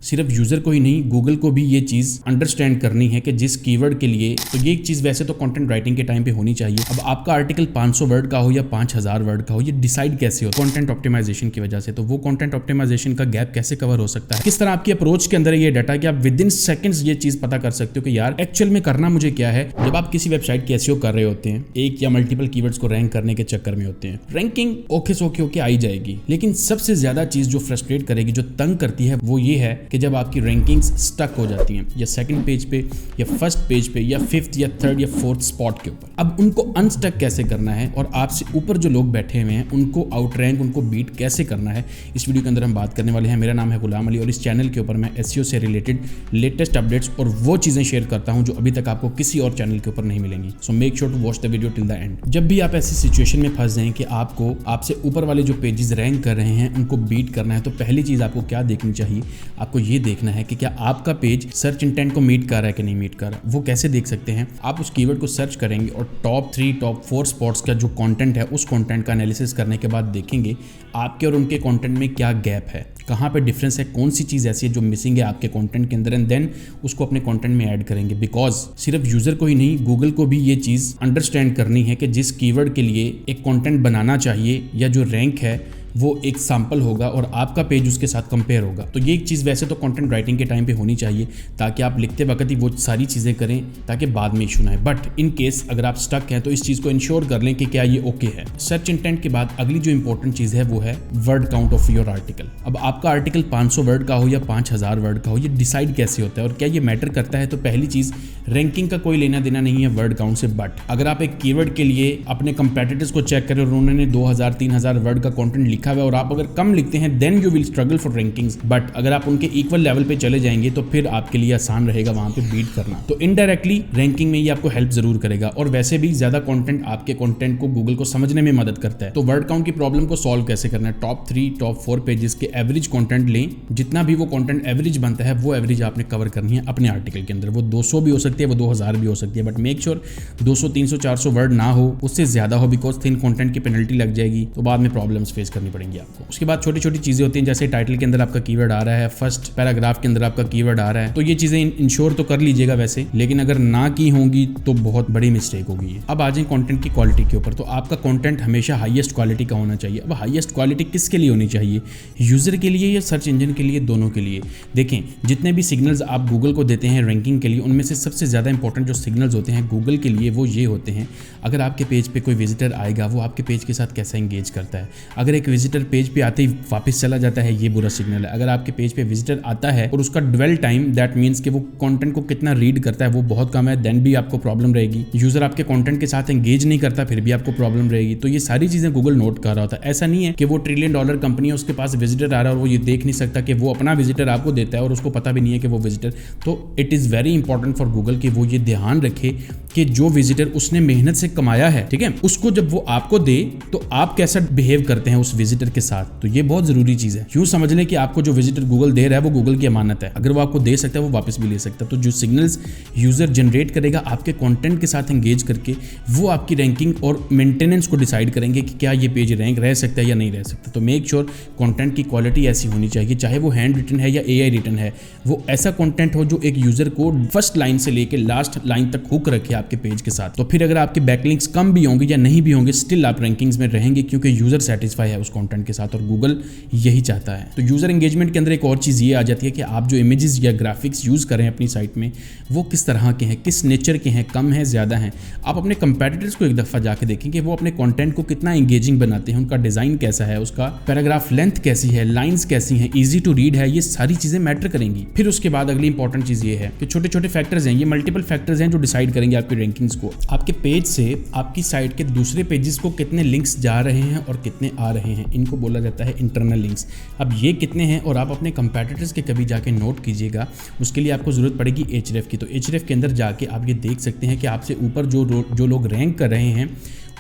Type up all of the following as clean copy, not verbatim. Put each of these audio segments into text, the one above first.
सिर्फ यूजर को ही नहीं, गूगल को भी ये चीज अंडरस्टैंड करनी है कि जिस कीवर्ड के लिए, तो ये चीज वैसे तो कंटेंट राइटिंग के टाइम पे होनी चाहिए। अब आपका आर्टिकल 500 वर्ड का हो या 5000 वर्ड का हो, ये डिसाइड कैसे हो? कंटेंट ऑप्टिमाइजेशन की वजह से। तो वो कंटेंट ऑप्टिमाइजेशन का गैप कैसे कवर हो सकता है? किस तरह आपकी अप्रोच के अंदर ये डाटा कि आप विद इन सेकंड्स ये चीज पता कर सकते हो कि यार एक्चुअल में करना मुझे क्या है। जब आप किसी वेबसाइट की एसईओ कर रहे होते हैं, एक या मल्टीपल कीवर्ड्स को रैंक करने के चक्कर में होते हैं, रैंकिंग ओके सोके होके आई जाएगी, लेकिन सबसे ज्यादा चीज जो फ्रस्ट्रेट करेगी, जो तंग करती है, वो ये है कि जब आपकी रैंकिंग्स स्टक हो जाती हैं, या सेकंड पेज पे या फर्स्ट पेज पे या फिफ्थ या थर्ड या फोर्थ स्पॉट के ऊपर। अब उनको अनस्टक कैसे करना है और आपसे ऊपर जो लोग बैठे हुए हैं उनको आउट रैंक, उनको बीट कैसे करना है, इस वीडियो के अंदर हम बात करने वाले हैं। मेरा नाम है गुलाम अली और इस चैनल के ऊपर मैं एसईओ से रिलेटेड लेटेस्ट अपडेट्स और वो चीजें शेयर करता हूं जो अभी तक आपको किसी और चैनल के ऊपर नहीं मिलेंगी। So make sure to watch the video till the end. जब भी आप ऐसी सिचुएशन में फंस जाएं कि आपको आपसे ऊपर वाले जो पेजेस रैंक कर रहे हैं उनको बीट करना है, तो पहली चीज आपको क्या देखनी चाहिए? आपको ये देखना है कि क्या आपका पेज सर्च इंटेंट को मीट कर रहा है कि नहीं मीट कर रहा। वो कैसे देख सकते हैं? आप उस कीवर्ड को सर्च करेंगे और टॉप 3 टॉप 4 स्पॉट्स का जो कंटेंट है, उस कंटेंट का एनालिसिस करने के बाद देखेंगे आपके और उनके कंटेंट में क्या गैप है, कहाँ पे डिफरेंस है, कौन सी चीज़ ऐसी है जो मिसिंग है आपके कंटेंट के अंदर, एंड देन उसको अपने कंटेंट में ऐड करेंगे। बिकॉज सिर्फ यूजर को ही नहीं, गूगल को भी ये चीज़ अंडरस्टैंड करनी है कि जिस कीवर्ड के लिए एक कंटेंट बनाना चाहिए या जो रैंक है वो एक सैंपल होगा और आपका पेज उसके साथ कंपेयर होगा। तो ये एक चीज़ वैसे तो कंटेंट राइटिंग के टाइम पे होनी चाहिए, ताकि आप लिखते वक्त ही वो सारी चीज़ें करें ताकि बाद में इशू ना आए। बट इन केस अगर आप स्टक हैं तो इस चीज़ को इंश्योर कर लें कि क्या ये ओके है। सर्च इंटेंट के बाद अगली जो इंपॉर्टेंट चीज़ है वो है word count of your article. अब आपका आर्टिकल 500 वर्ड का हो या 5000 वर्ड का हो, ये डिसाइड कैसे होता है और क्या ये मैटर करता है? तो पहली चीज़, रैंकिंग का कोई लेना देना नहीं है वर्ड काउंट से। बट अगर आप एक कीवर्ड के लिए अपने कंपेटिटर्स को चेक करें और उन्होंने 2000-3000 वर्ड का कंटेंट लिखा हुआ है और आप अगर कम लिखते हैं, then you will struggle for rankings. But अगर आप उनके इक्वल लेवल पे चले जाएंगे तो फिर आपके लिए आसान रहेगा वहां पे बीट करना। तो इनडायरेक्टली रैंकिंग में ये आपको हेल्प जरूर करेगा। और वैसे भी ज्यादा कंटेंट आपके कंटेंट को गूगल को समझने में मदद करता है। तो वर्ड काउंट की प्रॉब्लम को सॉल्व कैसे करना है? टॉप 3 टॉप 4 पेजेस के एवरेज कंटेंट लें। जितना भी वो कंटेंट एवरेज बनता है वो एवरेज आपने कवर करनी है अपने आर्टिकल के अंदर। वो 200 भी हो सकती है, वो 2000 भी हो सकती है, बट मेक श्योर 200 300 400 वर्ड ना हो, उससे ज्यादा हो, बिकॉज थिन कंटेंट की पेनल्टी लग जाएगी, तो बाद में प्रॉब्लम्स फेस करनी पड़ेंगी आपको। उसके बाद छोटी छोटी चीजें होती हैं, जैसे टाइटल के अंदर आपका कीवर्ड आ रहा है, फर्स्ट पैराग्राफ के अंदर आपका कीवर्ड आ रहा है, तो ये चीजें इंश्योर तो कर लीजिएगा वैसे, लेकिन अगर ना की होंगी तो बहुत बड़ी मिस्टेक होगी ये। अब आ जाए कंटेंट की क्वालिटी के ऊपर। तो आपका कंटेंट हमेशा हाईएस्ट क्वालिटी का होना चाहिए। अब हाईएस्ट क्वालिटी किसके लिए होनी चाहिए? यूजर के लिए या सर्च इंजन के लिए? दोनों के लिए। देखें, जितने भी सिग्नल्स आप गूगल को देते हैं रैंकिंग के लिए, उनमें से सबसे ज्यादा इंपॉर्टेंट जो सिग्नल्स होते हैं गूगल के लिए वो ये होते हैं, अगर आपके पेज पे कोई विजिटर आएगा वो आपके पेज के साथ कैसा एंगेज करता है। अगर एक विजिटर पेज पे आते ही वापस चला जाता है, ये बुरा सिग्नल है। अगर आपके पेज पे विजिटर आता है और उसका ड्वेल टाइम, दैट मींस कि वो कंटेंट को कितना रीड करता है, वो बहुत कम है, देन भी आपको प्रॉब्लम रहेगी। यूजर आपके कंटेंट के साथ एंगेज नहीं करता, फिर भी आपको प्रॉब्लम रहेगी। तो ये सारी चीजें गूगल नोट कर रहा होता है। ऐसा नहीं है कि वो $1 ट्रिलियन कंपनी है, उसके पास विजिटर आ रहा है और वो ये देख नहीं सकता कि वो अपना विजिटर आपको देता है और उसको पता भी नहीं है कि वो विजिटर। तो it is very important for Google कि वो ये ध्यान रखे कि जो विजिटर उसने मेहनत से कमाया है, ठीक है, उसको जब वो आपको दे तो आप कैसा बिहेव करते हैं उस विजिटर के साथ। तो ये बहुत जरूरी चीज है। यूं समझ लें कि आपको जो विजिटर गूगल दे रहा है वो गूगल की अमानत है। अगर वो आपको दे सकता है वो वापस भी ले सकता है। तो जो सिग्नल्स यूजर जनरेट करेगा आपके कंटेंट के साथ एंगेज करके, वो आपकी रैंकिंग और मेंटेनेंस को डिसाइड करेंगे कि क्या ये पेज रैंक रह सकता है या नहीं रह सकता। तो मेक श्योर कंटेंट की क्वालिटी ऐसी होनी चाहिए, चाहे वो हैंड रिटन है या AI रिटन है, वो ऐसा कंटेंट हो जो एक यूजर को फर्स्ट लाइन से लेकर लास्ट लाइन तक हुक रखे आपके पेज के साथ। तो फिर अगर आपके बैकलिंक्स कम भी होंगे या नहीं भी होंगे, स्टिल आप रैंकिंग्स में रहेंगे, क्योंकि यूजर सेटिस्फाई है उस कंटेंट के साथ और गूगल यही चाहता है। तो यूजर एंगेजमेंट के अंदर एक और चीज ये आ जाती है कि आप जो इमेजेस या ग्राफिक्स यूज करें अपनी साइट में, वो किस तरह के हैं, किस नेचर के हैं, कम है, ज्यादा हैं। आप अपने कंपेटिटर्स को एक दफा जाके देखें कि वो अपने कंटेंट को कितना एंगेजिंग बनाते हैं, उनका डिजाइन कैसा है, उसका पैराग्राफ लेंथ कैसी है, लाइंस कैसी हैं, इजी टू रीड है, ये सारी चीजें मैटर करेंगी। फिर उसके बाद अगली इंपॉर्टेंट चीज ये है कि छोटे छोटे फैक्टर्स हैं, ये मल्टीपल फैक्टर्स हैं जो डिसाइड करेंगे आपकी रैंकिंग्स को। आपके पेज से आपकी साइट के दूसरे पेजेस को कितने लिंक्स जा रहे हैं और कितने आ रहे हैं, इनको बोला जाता है इंटरनल लिंक्स। अब ये कितने हैं और आप अपने कंपेटिटर्स के कभी जाके नोट कीजिएगा। उसके लिए आपको जरूरत पड़ेगी Href की। तो Href के अंदर जाके आप ये देख सकते हैं कि आपसे ऊपर जो लोग रैंक कर रहे हैं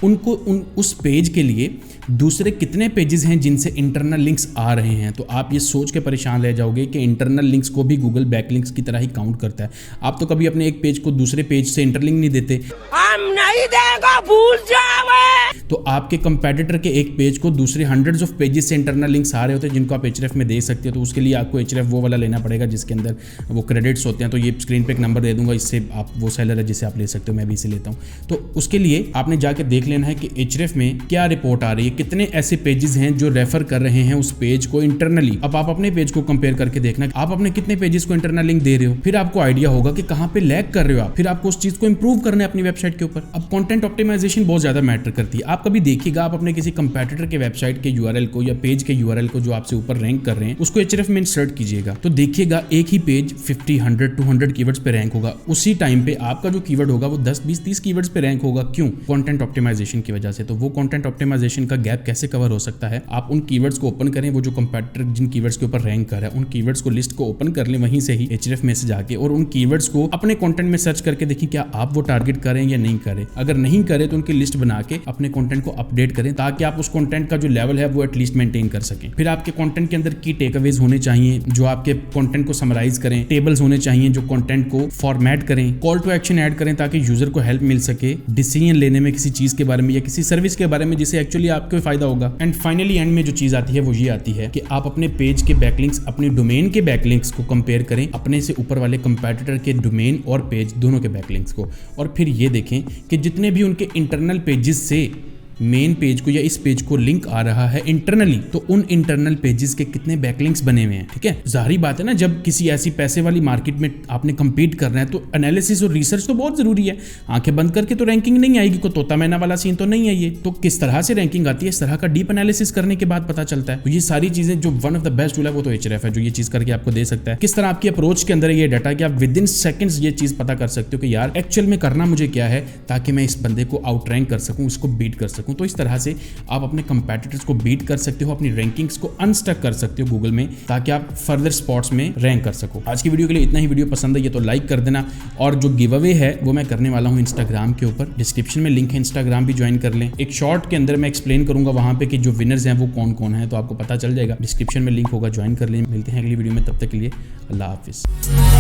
उनको उस पेज के लिए दूसरे कितने पेजेस हैं जिनसे इंटरनल लिंक्स आ रहे हैं। तो आप ये सोच के परेशान रह जाओगे कि इंटरनल लिंक्स को भी गूगल बैकलिंक्स की तरह ही काउंट करता है। आप तो कभी अपने एक पेज को दूसरे पेज से इंटरलिंक नहीं देते। हम नहीं देगा, भूल जाओ। तो आपके कंपेटिटर के एक पेज को दूसरे हंड्रेड्स ऑफ पेजेस से इंटरनल लिंक्स आ रहे होते हैं जिनको आप एचरेफ में दे सकते हो। तो उसके लिए आपको एचरेफ वो वाला लेना पड़ेगा जिसके अंदर वो क्रेडिट्स होते हैं। तो ये स्क्रीन पे एक नंबर दे दूंगा, इससे आप वो सेलर है जिसे आप ले सकते हो, मैं भी इसे लेता हूँ। तो उसके लिए आपने जाके देख लेना है कि एचरेफ में क्या रिपोर्ट आ रही है, कितने ऐसे पेजेस हैं जो रेफर कर रहे हैं उस पेज को इंटरनली। अब आप अपने पेज को कंपेयर करके देखना आप अपने कितने पेजेस को इंटरनल लिंक दे रहे हो, फिर आपको आइडिया होगा कि कहाँ पे लैग कर रहे हो आप, फिर आपको उस चीज को इंप्रूव करना है अपनी वेबसाइट के ऊपर। अब कंटेंट ऑप्टिमाइजेशन बहुत ज्यादा मैटर करती है। आप कभी देखिएगा, आप अपने किसी कंपेटिटर के वेबसाइट के यूआरएल को या पेज के यूआरएल को जो आपसे ऊपर रैंक कर रहे हैं उसको एचरेफ में इंसर्ट कीजिएगा, तो देखिएगा एक ही पेज 50, 100, 200 कीवर्ड्स पे रैंक होगा। उसी टाइम पे आपका जो कीवर्ड होगा वो 10, 20, 30 कीवर्ड्स पे रैंक होगा। क्यों? कंटेंट ऑप्टिमाइजेशन की वजह से। तो वो कंटेंट ऑप्टिमाइजेशन का गैप कैसे कवर हो सकता है? आप उन कीवर्ड्स को ओपन करें, वो जो कंपेटिटर जिन कीवर्ड्स के ऊपर रैंक कर रहा है उन कीवर्ड्स को लिस्ट को ओपन कर लें वहीं से ही एचरेफ में से जाके, और उन कीवर्ड्स को अपने कंटेंट में सर्च करके देखें क्या आप वो टारगेट करें या नहीं करें। अगर नहीं करें तो उनकी लिस्ट बना के अपने कंटेंट को अपडेट करें ताकि आप उस कंटेंट का जो लेवल है वो एटलीस्ट मेंटेन कर सकें। फिर आपके कंटेंट के अंदर की टेकअवेज होने चाहिए जो आपके कंटेंट को समराइज करें, टेबल्स होने चाहिए जो कंटेंट को फॉर्मेट करें, कॉल टू एक्शन ऐड करें ताकि यूजर को हेल्प मिल सके डिसीजन लेने में किसी चीज के बारे में या किसी सर्विस के बारे में जिससे एक्चुअली आपको फायदा होगा। एंड फाइनली एंड में जो चीज आती है वो ये आती है कि आप अपने पेज के बैकलिंक्स, अपने डोमेन के बैकलिंक्स को कंपेयर करें अपने से ऊपर वाले कंपेटिटर के डोमेन और पेज दोनों के बैकलिंक्स को, और फिर ये देखें कि जितने भी उनके इंटरनल पेजेस से मेन पेज को या इस पेज को लिंक आ रहा है इंटरनली, तो उन इंटरनल पेजेस के कितने बैकलिंक्स बने हुए हैं। ठीक है, जाहिर बात है ना, जब किसी ऐसी पैसे वाली मार्केट में आपने compete करना है तो एनालिसिस और रिसर्च तो बहुत जरूरी है। आंखें बंद करके तो रैंकिंग नहीं आएगी, को तोता मैना वाला सीन तो नहीं है ये। तो किस तरह से रैंकिंग आती है, इस तरह का डीप एनालिसिस करने के बाद पता चलता है। तो ये सारी चीजें जो one of the best tool है वो तो एचरेफ है, जो ये चीज करके आपको दे सकता है। किस तरह आपकी अप्रोच के अंदर ये डाटा कि आप विद इन सेकंड्स ये चीज पता कर सकते हो कि यार एक्चुअल में करना मुझे क्या है ताकि मैं इस बंदे को आउट रैंक कर सकूं, उसको बीट कर सकूं। तो इस तरह से आप अपने कंपेटिटर्स को बीट कर सकते हो, अपनी रैंकिंग्स को अनस्टक कर सकते हो गूगल में ताकि आप फर्दर स्पॉट्स में रैंक कर सको। आज की वीडियो के लिए इतना ही। वीडियो पसंद है तो लाइक कर देना, और जो गिव अवे है वो मैं करने वाला हूं इंस्टाग्राम के ऊपर, डिस्क्रिप्शन में लिंक है, इंस्टाग्राम भी ज्वाइन कर लें। एक शॉर्ट के अंदर मैं एक्सप्लेन करूंगा वहां पे कि जो विनर्स हैं वो कौन कौन है, तो आपको पता चल जाएगा। डिस्क्रिप्शन में लिंक होगा, ज्वाइन कर लें। मिलते हैं अगली वीडियो में, तब तक के लिए अल्लाह हाफिज।